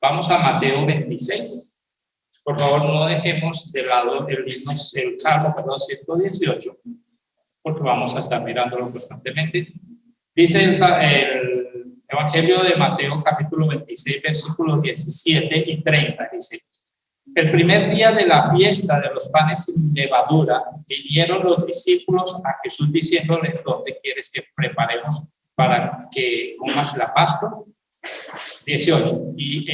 Vamos a Mateo 26. Por favor, no dejemos de lado el Salmo 118, porque vamos a estar mirándolo constantemente. Dice el Evangelio de Mateo, capítulo 26, versículos 17 y 30. Dice: el primer día de la fiesta de los panes sin levadura, vinieron los discípulos a Jesús diciéndole: ¿dónde quieres que preparemos para que comas la Pascua? 18. Y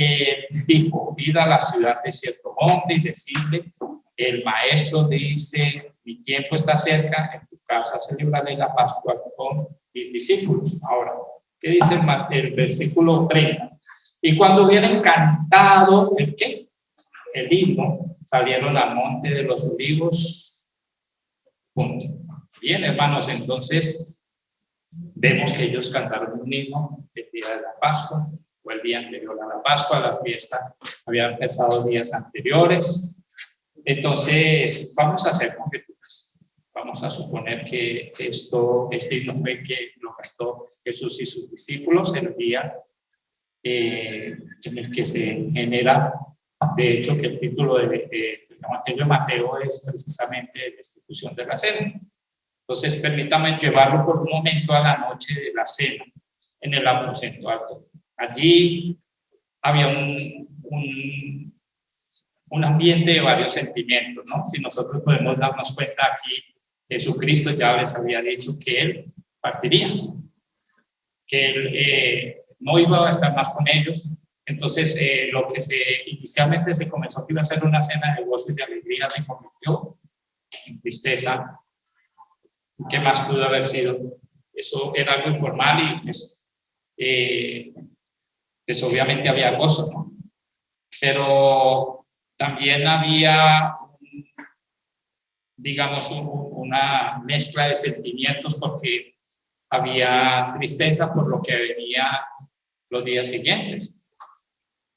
dijo: id a la ciudad de cierto hombre y decidle: el maestro dice, mi tiempo está cerca, en tu casa celebraré la Pascua con mis discípulos. Ahora, ¿qué dice el versículo 30? Y cuando hubieran cantado el ¿qué? El himno, salieron al monte de los olivos. Punto. Bien, hermanos, entonces vemos que ellos cantaron un himno el día de la Pascua, o el día anterior a la Pascua. La fiesta había empezado días anteriores. Entonces, vamos a hacer conjeturas. Vamos a suponer que este himno fue que lo cantó Jesús y sus discípulos el día en el que se genera. De hecho, que el título del Evangelio de Mateo es precisamente la institución de la cena. Entonces, permítame llevarlo por un momento a la noche de la cena en el aposento alto. Allí había un ambiente de varios sentimientos, ¿no? Si nosotros podemos darnos cuenta aquí, Jesucristo ya les había dicho que Él partiría, que Él no iba a estar más con ellos. Entonces, lo que inicialmente se comenzó que iba a ser una cena de gozo y de alegría se convirtió en tristeza. ¿Qué más pudo haber sido? Eso era algo informal y pues obviamente había gozo, ¿no? Pero también había, digamos, una mezcla de sentimientos, porque había tristeza por lo que venía los días siguientes.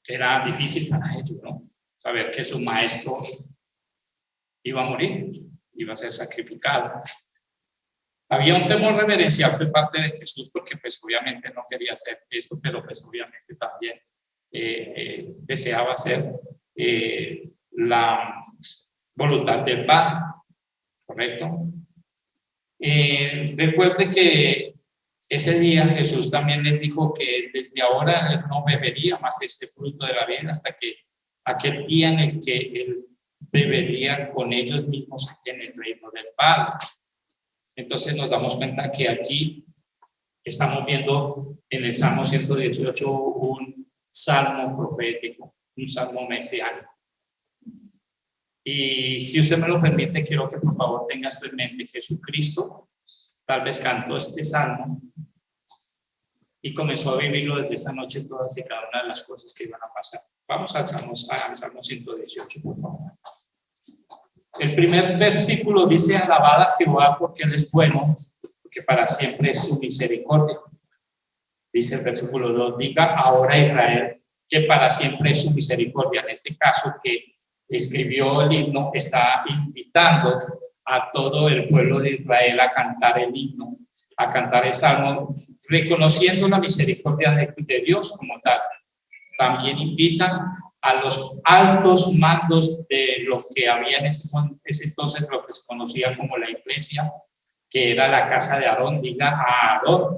Era difícil para ellos, ¿no? Saber que su maestro iba a morir, iba a ser sacrificado. Había un temor reverencial de parte de Jesús, porque pues obviamente no quería hacer esto, pero pues obviamente también deseaba hacer la voluntad del Padre, ¿correcto? Recuerde que ese día Jesús también les dijo que desde ahora Él no bebería más este fruto de la vida hasta que aquel día en el que Él bebería con ellos mismos en el reino del Padre. Entonces nos damos cuenta que aquí estamos viendo en el Salmo 118 un salmo profético, un salmo mesiánico. Y si usted me lo permite, quiero que por favor tenga esto en mente. Jesucristo tal vez cantó este salmo y comenzó a vivirlo desde esa noche todas y cada una de las cosas que iban a pasar. Vamos al Salmo 118, por favor. El primer versículo dice: alabad a Jehová porque Él es bueno, porque para siempre es su misericordia. Dice el versículo 2: diga ahora Israel que para siempre es su misericordia. En este caso, que escribió el himno está invitando a todo el pueblo de Israel a cantar el himno, a cantar el salmo, reconociendo la misericordia de Dios como tal. También invitan a los altos mandos de lo que había en ese entonces, lo que se conocía como la iglesia, que era la casa de Aarón. Diga a Aarón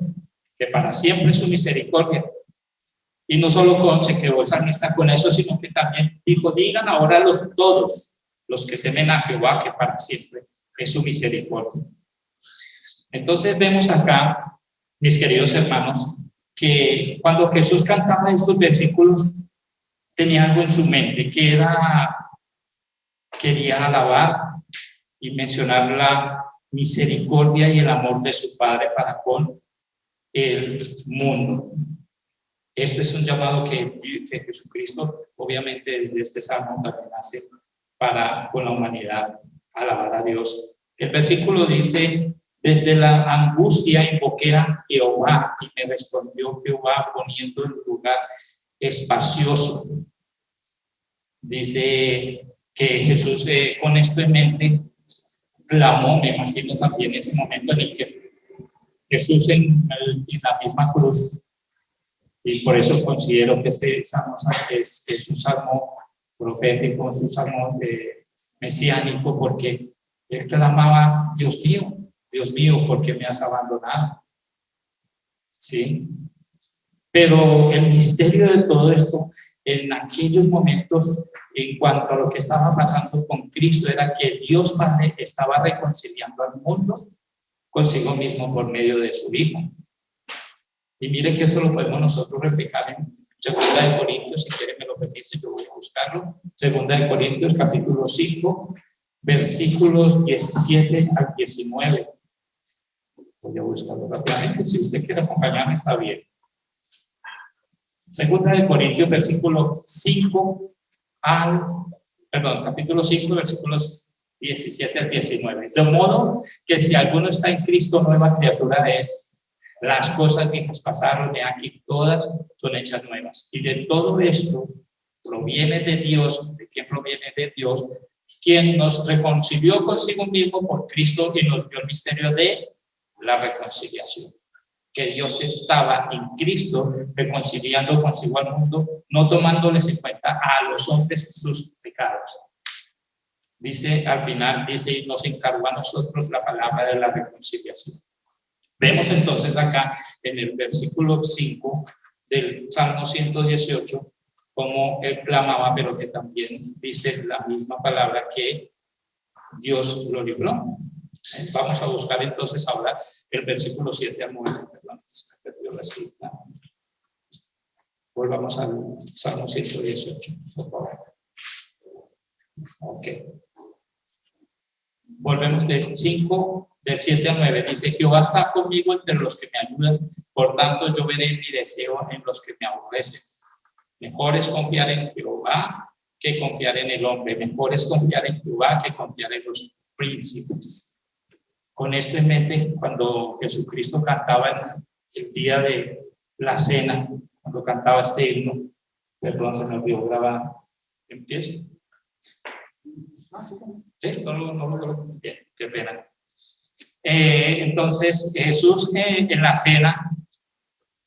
que para siempre es su misericordia. Y no solo se quedó el salmista con eso, sino que también dijo: digan ahora todos los que temen a Jehová que para siempre es su misericordia. Entonces vemos acá, mis queridos hermanos, que cuando Jesús cantaba estos versículos tenía algo en su mente, que quería alabar y mencionar la misericordia y el amor de su Padre para con el mundo. Este es un llamado que Jesucristo, obviamente, desde este salmo también hace con la humanidad, alabar a Dios. El versículo dice: desde la angustia invoqué a Jehová y me respondió Jehová poniendo en lugar espacioso. Dice que Jesús con esto en mente clamó, me imagino también ese momento en el que Jesús en la misma cruz Y por eso considero que este salmo es un salmo profético, es un salmo mesiánico, porque él clamaba, Dios mío, ¿por qué me has abandonado? ¿Sí? Pero el misterio de todo esto, en aquellos momentos, en cuanto a lo que estaba pasando con Cristo, era que Dios Padre estaba reconciliando al mundo consigo mismo por medio de su Hijo. Y mire que eso lo podemos nosotros replicar en 2 Corintios, si quieren me lo permite, yo voy a buscarlo. 2 Corintios, capítulo 5, versículos 17 al 19. Voy a buscarlo rápidamente, si usted quiere acompañarme está bien. 2 Corintios, capítulo 5, versículos 17 al 19. De modo que si alguno está en Cristo, nueva criatura es. Las cosas viejas pasaron, de aquí todas son hechas nuevas. Y de todo esto proviene de Dios. ¿De quién proviene? De Dios, quien nos reconcilió consigo mismo por Cristo y nos dio el misterio de la reconciliación. Que Dios estaba en Cristo reconciliando consigo al mundo, no tomándoles en cuenta a los hombres sus pecados. Dice al final, y nos encargó a nosotros la palabra de la reconciliación. Vemos entonces acá en el versículo 5 del Salmo 118 como él clamaba, pero que también dice la misma palabra que Dios lo libró. Vamos a buscar entonces ahora el versículo 7 al 9. Perdón, se me perdió la cita. Volvamos al Salmo 118, por favor. Ok. Volvemos del 7 al 9. Dice: Jehová está conmigo entre los que me ayudan, por tanto yo veré mi deseo en los que me aborrecen. Mejor es confiar en Jehová que confiar en el hombre. Mejor es confiar en Jehová que confiar en los príncipes. Con esto en mente, cuando Jesucristo cantaba el día de la cena, cuando cantaba este himno, perdón, se me olvidó grabar, empiezo. Sí, no, bien, qué pena. Entonces Jesús en la cena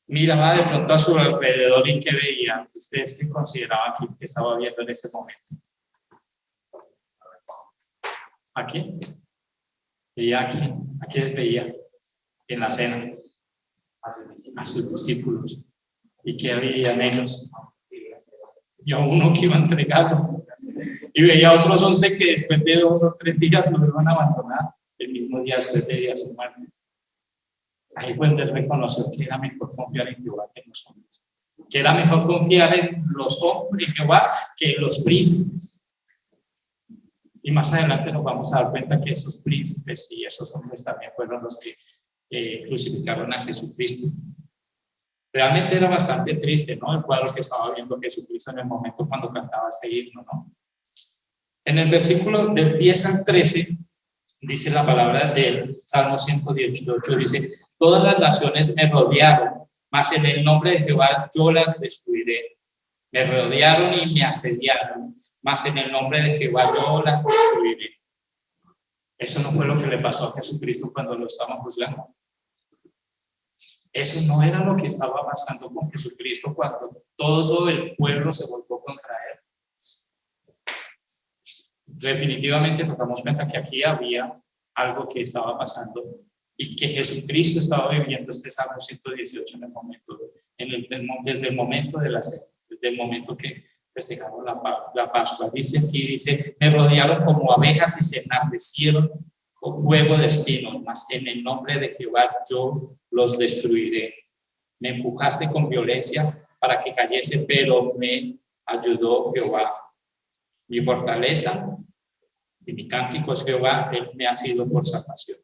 miraba de pronto a su alrededor y ¿qué veía? ¿Ustedes qué consideraban que estaba viendo en ese momento? ¿Aquí? Veía aquí les veía en la cena a sus discípulos. ¿Y qué veía en ellos? Y a uno que iba a entregarlo. Y veía a otros 11 que después de 2 o 3 días lo iban a abandonar, el mismo día después de su muerte. Ahí pues él reconoció que era mejor confiar en Jehová que en los hombres. Que era mejor confiar en los hombres, en Jehová, que en los príncipes. Y más adelante nos vamos a dar cuenta que esos príncipes y esos hombres también fueron los que crucificaron a Jesucristo. Realmente era bastante triste, ¿no? El cuadro que estaba viendo Jesucristo en el momento cuando cantaba este himno, ¿no? En el versículo del 10 al 13, dice la palabra del Salmo 118, dice: todas las naciones me rodearon, mas en el nombre de Jehová yo las destruiré. Me rodearon y me asediaron, mas en el nombre de Jehová yo las destruiré. Eso no fue lo que le pasó a Jesucristo cuando lo estaban juzgando. Eso no era lo que estaba pasando con Jesucristo cuando todo el pueblo se volvió contra él. Definitivamente nos damos cuenta que aquí había algo que estaba pasando y que Jesucristo estaba viviendo este Salmo 118 en el momento, desde el momento de la cena, desde el momento que festejaron la Pascua. Dice aquí, me rodearon como abejas y se enardecieron con fuego de espinos, mas en el nombre de Jehová yo los destruiré. Me empujaste con violencia para que cayese, pero me ayudó Jehová. Mi fortaleza y mi cántico es Jehová, él me ha sido por salvación.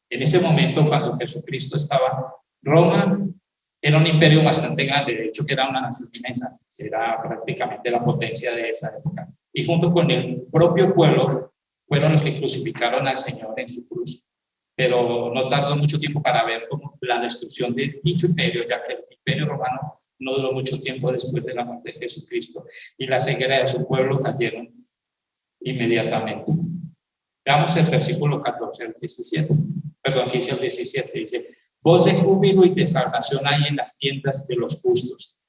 En ese momento, cuando Jesucristo estaba, Roma era un imperio bastante grande, de hecho que era una nación inmensa, era prácticamente la potencia de esa época. Y junto con el propio pueblo, fueron los que crucificaron al Señor en su cruz. Pero no tardó mucho tiempo para ver como la destrucción de dicho imperio, ya que el imperio romano no duró mucho tiempo después de la muerte de Jesucristo, y la ceguera de su pueblo cayeron inmediatamente. Veamos el versículo 14 al 17, perdón, 15 al 17, dice: Voz de júbilo y de salvación hay en las tiendas de los justos.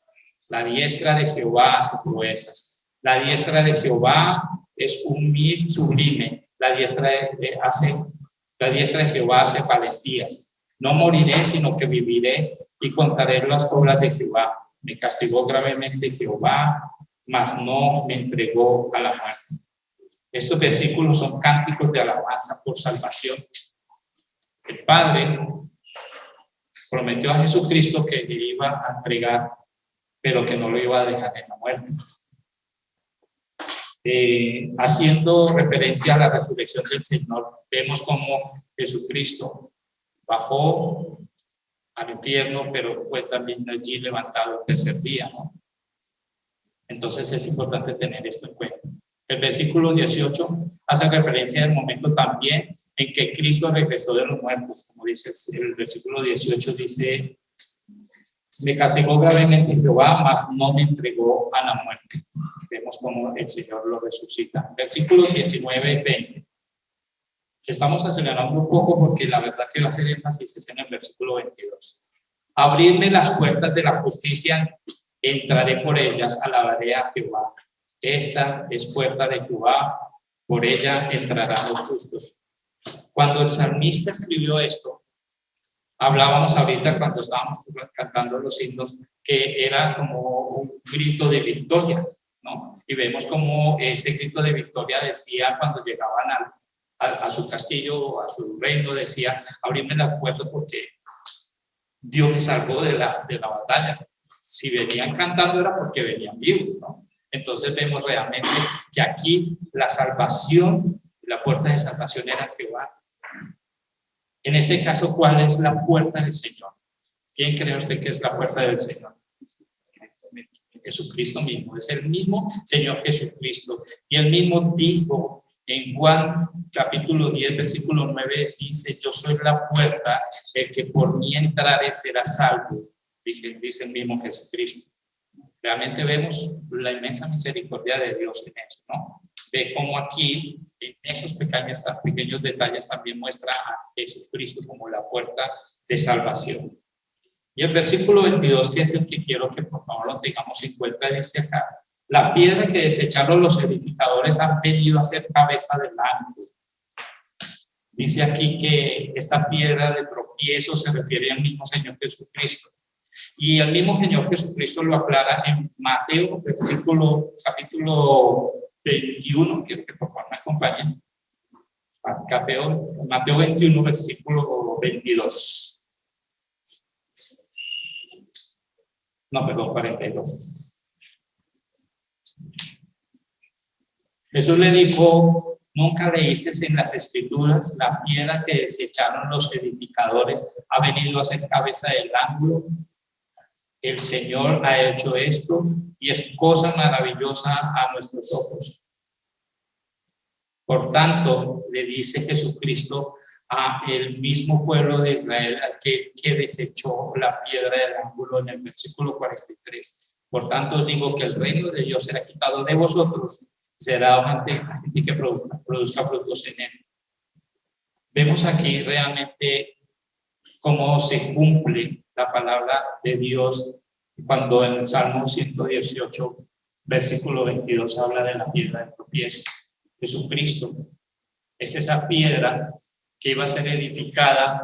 La diestra de Jehová hace proezas. La diestra de Jehová es sublime. La diestra de Jehová hace valentías. No moriré, sino que viviré y contaré las obras de Jehová. Me castigó gravemente Jehová, mas no me entregó a la muerte. Estos versículos son cánticos de alabanza por salvación. El Padre prometió a Jesucristo que le iba a entregar, pero que no lo iba a dejar en la muerte. Haciendo referencia a la resurrección del Señor, vemos cómo Jesucristo bajó al infierno, pero fue también allí levantado el tercer día, ¿no? Entonces es importante tener esto en cuenta. El versículo 18 hace referencia al momento también en que Cristo regresó de los muertos. Como dice el versículo 18, dice: me castigó gravemente Jehová, mas no me entregó a la muerte. Vemos cómo el Señor lo resucita. Versículos 19 y 20. Estamos acelerando un poco porque la verdad que va a hacer énfasis es en el versículo 22. Abrirme las puertas de la justicia, entraré por ellas, alabaré a Jehová. Esta es puerta de Jehová, por ella entrarán los justos. Cuando el salmista escribió esto, hablábamos ahorita cuando estábamos cantando los himnos que era como un grito de victoria, ¿no? Y vemos como ese grito de victoria decía cuando llegaban a su castillo, a su reino, decía: abrirme las puertas porque Dios me salvó de la batalla. Si venían cantando era porque venían vivos, ¿no? Entonces vemos realmente que aquí la salvación, la puerta de salvación era Jehová. En este caso, ¿cuál es la puerta del Señor? ¿Quién cree usted que es la puerta del Señor? Jesucristo mismo, es el mismo Señor Jesucristo. Y él mismo dijo en Juan capítulo 10, versículo 9, dice: yo soy la puerta, el que por mí entrare será salvo, dice el mismo Jesucristo. Realmente vemos la inmensa misericordia de Dios en eso, ¿no? Ve cómo aquí, en esos pequeños detalles, también muestra a Jesucristo como la puerta de salvación. Y el versículo 22, que es el que quiero que por favor lo tengamos en cuenta, dice acá: la piedra que desecharon los edificadores han venido a ser cabeza del ángulo. Dice aquí que esta piedra de tropiezo se refiere al mismo Señor Jesucristo. Y el mismo Señor Jesucristo lo aclara en Mateo, capítulo 21, quiero que por favor me acompañen. Mateo 21, versículo 22. No, perdón, 42. Jesús le dijo: ¿nunca leíste en las Escrituras, la piedra que desecharon los edificadores ha venido a ser cabeza del ángulo? El Señor ha hecho esto y es cosa maravillosa a nuestros ojos. Por tanto, le dice Jesucristo a el mismo pueblo de Israel, aquel que desechó la piedra del ángulo, en el versículo 43. Por tanto, os digo que el reino de Dios será quitado de vosotros, será ante gente que produzca frutos en él. Vemos aquí realmente cómo se cumple la palabra de Dios cuando en el Salmo 118, versículo 22, habla de la piedra de tropiezo. Jesucristo es esa piedra que iba a ser edificada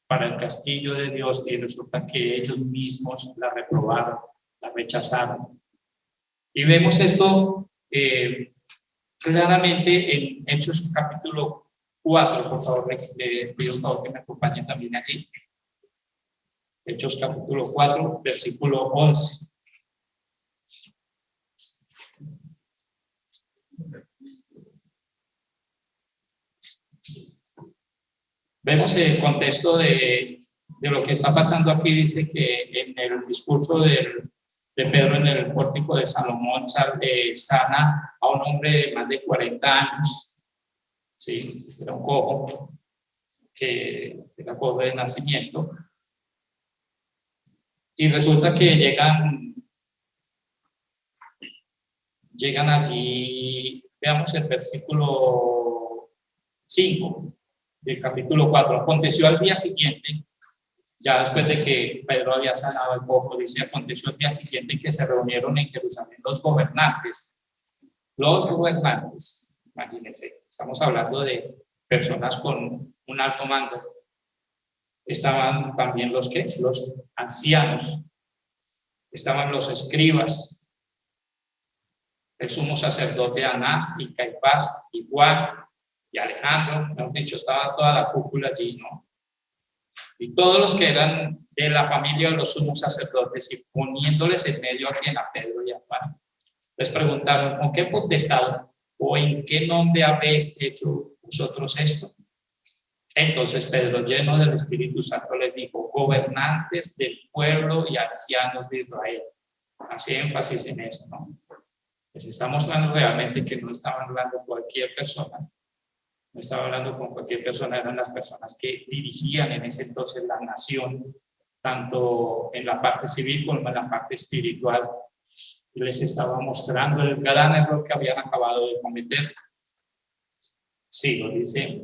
para el castillo de Dios, y resulta que ellos mismos la reprobaron, la rechazaron. Y vemos esto claramente en Hechos capítulo 4, por favor, pido por favor que me acompañen también allí. Hechos capítulo 4, versículo 11. Vemos el contexto de lo que está pasando aquí. Dice que en el discurso de Pedro en el pórtico de Salomón sana a un hombre de más de 40 años. Sí, era un cojo, que era pobre de nacimiento. Y resulta que llegan allí, veamos el versículo 5 del capítulo 4. Aconteció al día siguiente Ya después de que Pedro había sanado el poco, dice, aconteció el día siguiente que se reunieron en Jerusalén los gobernantes. Los gobernantes, imagínense, estamos hablando de personas con un alto mando. Estaban también los ancianos, estaban los escribas, el sumo sacerdote Anás y Caifás y Juan y Alejandro, mejor dicho, estaba toda la cúpula allí, ¿no? Y todos los que eran de la familia de los sumos sacerdotes, y poniéndoles en medio a Pedro y a Juan, les preguntaron, ¿con qué potestad o en qué nombre habéis hecho vosotros esto? Entonces Pedro, lleno del Espíritu Santo, les dijo, gobernantes del pueblo y ancianos de Israel. Hace énfasis en eso, ¿no? Pues estamos hablando realmente que no estaban hablando con cualquier persona, no estaba hablando con cualquier persona, eran las personas que dirigían en ese entonces la nación, tanto en la parte civil como en la parte espiritual, y les estaba mostrando el gran error que habían acabado de cometer. Sí, lo dice.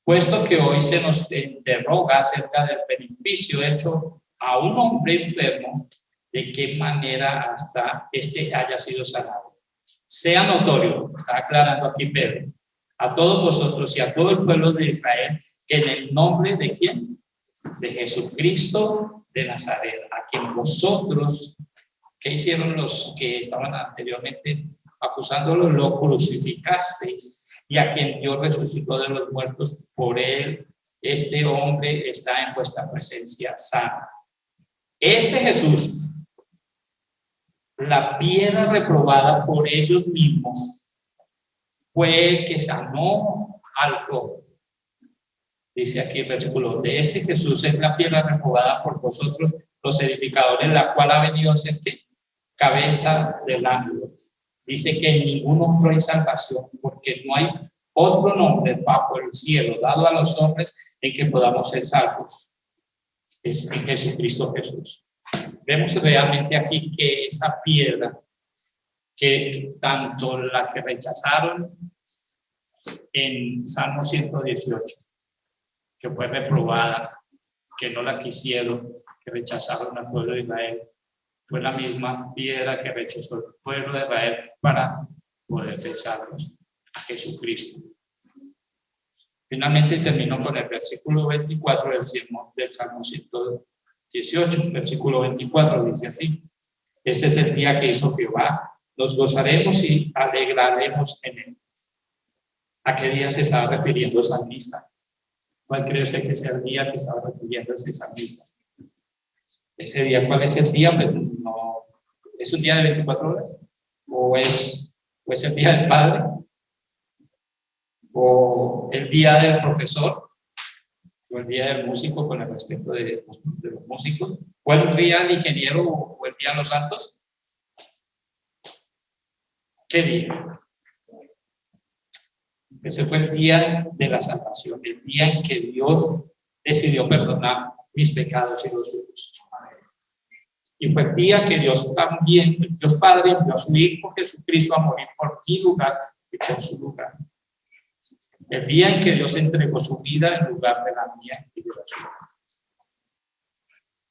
Puesto que hoy se nos interroga acerca del beneficio hecho a un hombre enfermo, de qué manera hasta este haya sido sanado. Sea notorio, está aclarando aquí Pedro, a todos vosotros y a todo el pueblo de Israel, que en el nombre de ¿quién? De Jesucristo de Nazaret, a quien vosotros, ¿qué hicieron los que estaban anteriormente acusándolo? Lo crucificasteis, y a quien Dios resucitó de los muertos, por él este hombre está en vuestra presencia sano. Este Jesús, la piedra reprobada por ellos mismos, fue el que sanó al cojo. Dice aquí el versículo, de este Jesús es la piedra reprobada por vosotros los edificadores, la cual ha venido a ser ¿qué? Cabeza del ángulo. Dice que en ningún otro hay salvación, porque no hay otro nombre bajo el cielo dado a los hombres en que podamos ser salvos. Es en Jesucristo Jesús. Vemos realmente aquí que esa piedra, que tanto la que rechazaron en Salmo 118, que fue reprobada, que no la quisieron, que rechazaron al pueblo de Israel, fue la misma piedra que rechazó el pueblo de Israel para poder ser salvos, Jesucristo. Finalmente terminó con el versículo 24 del Salmo 118, versículo 24 dice así, este es el día que hizo Jehová, nos gozaremos y alegraremos en él. ¿A qué día se estaba refiriendo el salmista? ¿Cuál cree usted que sea el día que estaba refiriendo ese salmista? Ese día, ¿cuál es el día? Pues no, ¿es un día de 24 horas? ¿O es el día del padre? ¿O el día del profesor? ¿O el día del músico, con el respeto de los músicos? ¿O el día del ingeniero o el día de los santos? ¿Qué día? Ese fue el día de la salvación, el día en que Dios decidió perdonar mis pecados y los suyos. Y fue el día que Dios también, Dios Padre, envió a su Hijo Jesucristo a morir por mi lugar y por su lugar. El día en que Dios entregó su vida en lugar de la mía y de la suya.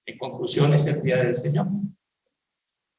En conclusión, es el día del Señor.